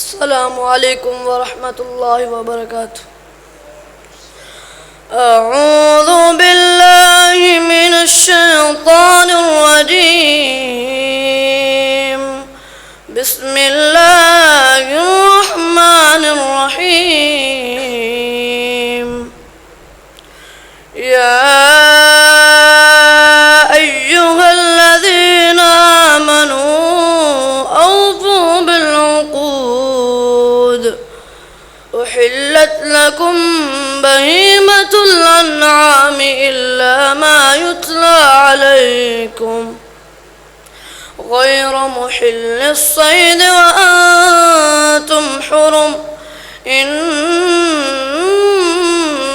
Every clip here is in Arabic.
السلام عليكم ورحمة الله وبركاته. أعوذ بالله من الشيطان الرجيم. بسم الله الرحمن الرحيم. يا أيها الذين آمنوا أوفوا بالعقود. أحلت لكم بهيمة الأنعام إلا ما يتلى عليكم غير محل الصيد وأنتم حرم. إن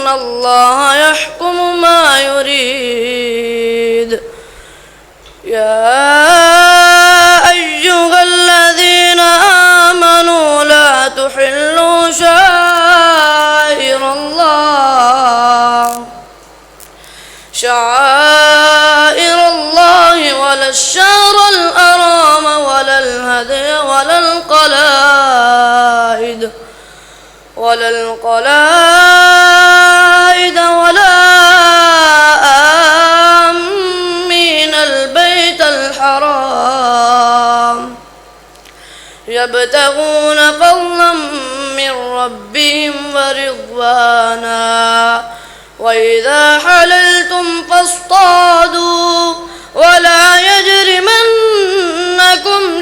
الله يحكم ما يريد. يا أيها الذين آمنوا لا تحلوا شعائر الله ولا الشهر الحرام ولا الهدي ولا القلائد ولا آمين البيت الحرام يبتغون فضلا من ربهم ورضوانا. وإذا حللتم فاصطادوا ولا يجرمنكم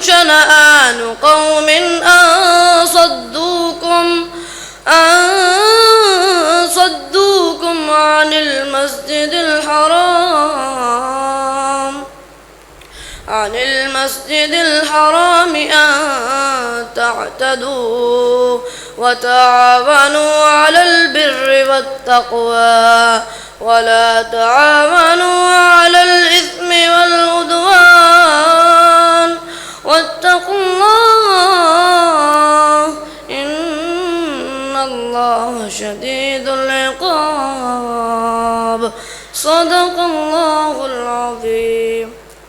شنآن قوم أن صدوكم عن المسجد الحرام أن تعتدوا. وتعاونوا على البر والتقوى ولا تعاونوا على الإثم والعدوان. واتقوا الله إن الله شديد العقاب. صدق الله العظيم.